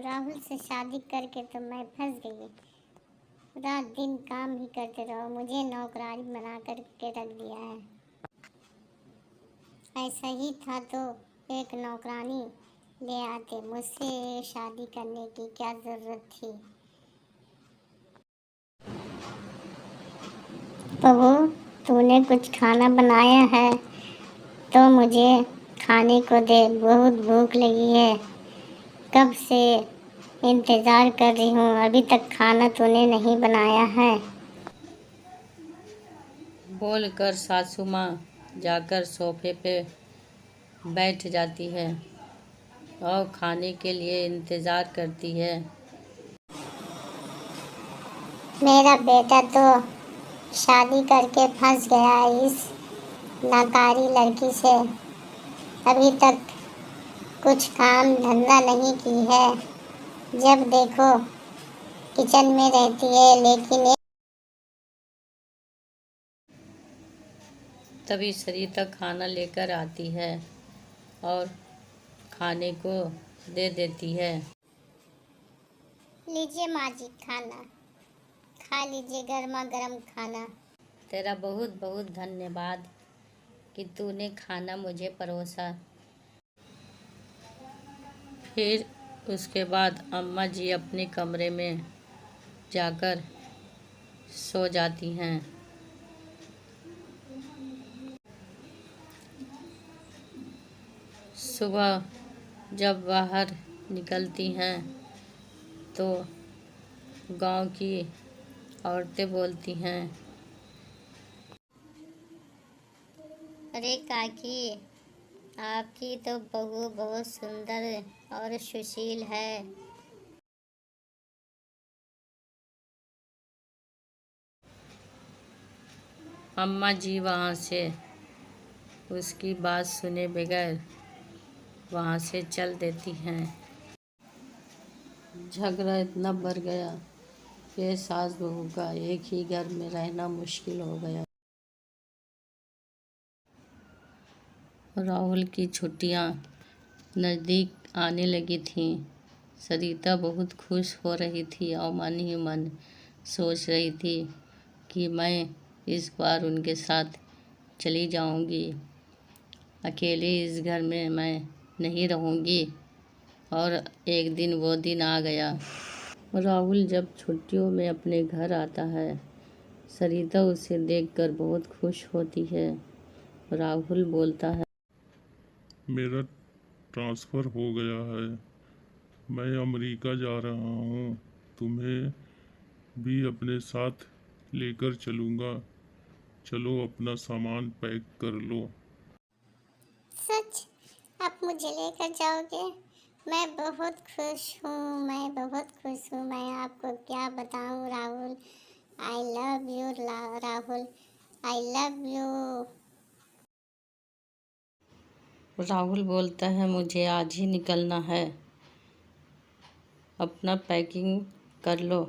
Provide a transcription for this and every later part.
राहुल से शादी करके तो मैं फंस गई। रात दिन काम ही करते रहो, मुझे नौकरानी बना करके रख दिया है। ऐसा ही था तो एक नौकरानी ले आते, मुझसे शादी करने की क्या जरूरत थी। बहू, तूने कुछ खाना बनाया है तो मुझे खाने को दे, बहुत भूख लगी है। कब से इंतज़ार कर रही हूँ, अभी तक खाना तूने नहीं बनाया है। बोलकर सासू माँ जाकर सोफे पे बैठ जाती है और खाने के लिए इंतज़ार करती है। मेरा बेटा तो शादी करके फंस गया इस नाकारी लड़की से। अभी तक कुछ काम धंधा नहीं की है। जब देखो किचन में रहती है, लेकिन तभी सरिता खाना लेकर आती है और खाने को दे देती है। लीजिए माँ जी, खाना खा लीजिए, गर्मा गर्म खाना। तेरा बहुत बहुत धन्यवाद कि तूने खाना मुझे परोसा। फिर उसके बाद अम्मा जी अपने कमरे में जाकर सो जाती हैं। सुबह जब बाहर निकलती हैं तो गांव की औरतें बोलती हैं, अरे काकी, आपकी तो बहू बहुत सुंदर और सुशील है। अम्मा जी वहाँ से उसकी बात सुने बगैर वहाँ से चल देती हैं। झगड़ा इतना बढ़ गया कि सास बहू का एक ही घर में रहना मुश्किल हो गया। राहुल की छुट्टियाँ नज़दीक आने लगी थीं। सरिता बहुत खुश हो रही थी और मन ही मन सोच रही थी कि मैं इस बार उनके साथ चली जाऊंगी। अकेले इस घर में मैं नहीं रहूंगी। और एक दिन वो दिन आ गया। राहुल जब छुट्टियों में अपने घर आता है, सरिता उसे देखकर बहुत खुश होती है। राहुल बोलता है, मेरा ट्रांसफ़र हो गया है, मैं अमेरिका जा रहा हूँ। तुम्हें भी अपने साथ लेकर चलूँगा। चलो अपना सामान पैक कर लो। सच? आप मुझे लेकर जाओगे? मैं बहुत खुश हूँ, मैं बहुत खुश हूँ। मैं आपको क्या बताऊँ Rahul. I love you Rahul, I love you. Rahul बोलता है, मुझे आज ही निकलना है, अपना पैकिंग कर लो।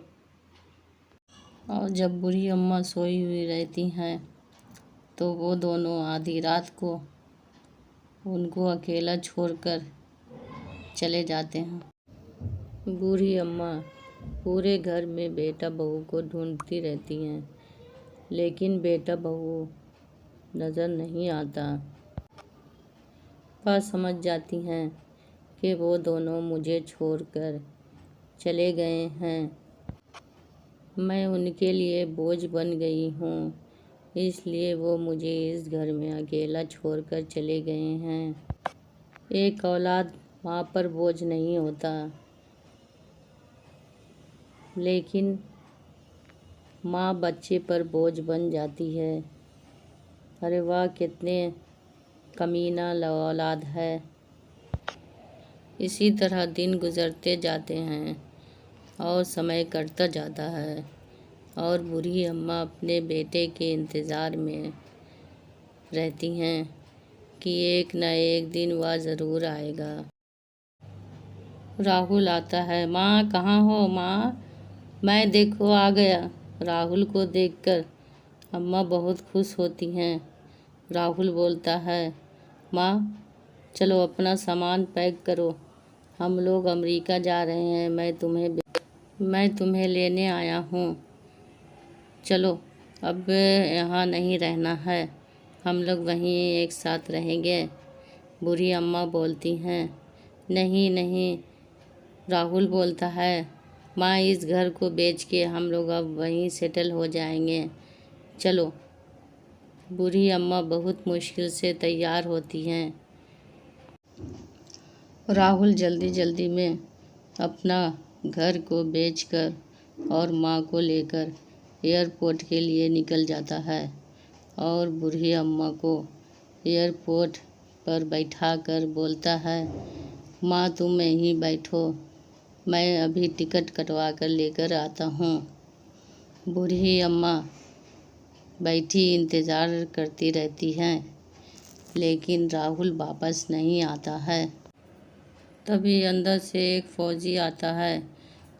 और जब बूढ़ी अम्मा सोई हुई रहती हैं तो वो दोनों आधी रात को उनको अकेला छोड़कर चले जाते हैं। बूढ़ी अम्मा पूरे घर में बेटा बहू को ढूंढती रहती हैं, लेकिन बेटा बहू नज़र नहीं आता। वह समझ जाती हैं कि वो दोनों मुझे छोड़कर चले गए हैं। मैं उनके लिए बोझ बन गई हूँ, इसलिए वो मुझे इस घर में अकेला छोड़कर चले गए हैं। एक औलाद माँ पर बोझ नहीं होता, लेकिन माँ बच्चे पर बोझ बन जाती है। अरे वाह, कितने कमीना औलाद है। इसी तरह दिन गुजरते जाते हैं और समय कटता जाता है और बूढ़ी अम्मा अपने बेटे के इंतज़ार में रहती हैं कि एक न एक दिन वह ज़रूर आएगा। राहुल आता है। माँ कहाँ हो माँ? मैं देखो आ गया। राहुल को देखकर अम्मा बहुत खुश होती हैं। राहुल बोलता है, माँ चलो अपना सामान पैक करो, हम लोग अमेरिका जा रहे हैं। मैं तुम्हें लेने आया हूँ। चलो, अब यहाँ नहीं रहना है, हम लोग वहीं एक साथ रहेंगे। बूढ़ी अम्मा बोलती हैं। नहीं नहीं, राहुल बोलता है। माँ, इस घर को बेच के हम लोग अब वहीं सेटल हो जाएंगे। चलो। बूढ़ी अम्मा बहुत मुश्किल से तैयार होती हैं। राहुल जल्दी जल्दी में अपना घर को बेचकर और माँ को लेकर एयरपोर्ट के लिए निकल जाता है और बूढ़ी अम्मा को एयरपोर्ट पर बैठाकर बोलता है, माँ तुम यहीं बैठो, मैं अभी टिकट कटवा कर लेकर आता हूँ। बूढ़ी अम्मा बैठी इंतज़ार करती रहती हैं, लेकिन राहुल वापस नहीं आता है। तभी अंदर से एक फौजी आता है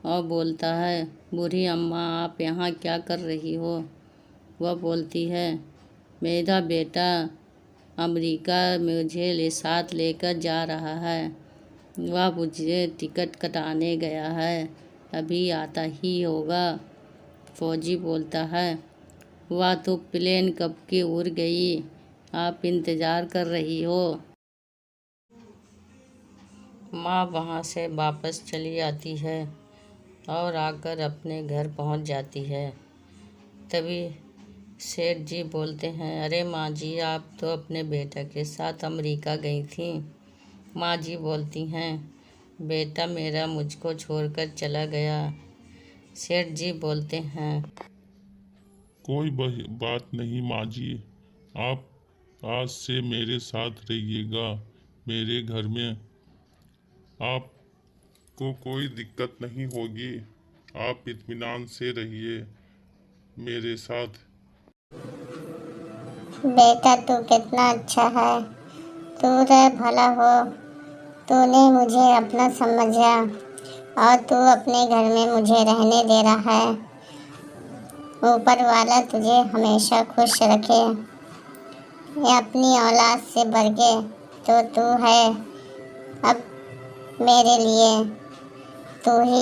और बोलता है, बूढ़ी अम्मा आप यहाँ क्या कर रही हो? वह बोलती है, मेरा बेटा अमेरिका मुझे साथ लेकर जा रहा है। वह मुझे टिकट कटाने गया है, अभी आता ही होगा। फौजी बोलता है, वह तो प्लेन कब की उड़ गई, आप इंतज़ार कर रही हो। माँ वहाँ से वापस चली आती है और आकर अपने घर पहुँच जाती है। तभी सेठ जी बोलते हैं, अरे माँ जी, आप तो अपने बेटा के साथ अमेरिका गई थी। माँ जी बोलती हैं, बेटा मेरा मुझको छोड़कर चला गया। सेठ जी बोलते हैं, कोई बात नहीं माँ जी, आप आज से मेरे साथ रहिएगा। मेरे घर में आपको कोई दिक्कत नहीं होगी। आप इत्मीनान से रहिए मेरे साथ। बेटा तू कितना अच्छा है, तू रे भला हो, तूने मुझे अपना समझा और तू अपने घर में मुझे रहने दे रहा है। ऊपर वाला तुझे हमेशा खुश रखे। ये अपनी औलाद से बढ़ के तो तू है। अब मेरे लिए तू ही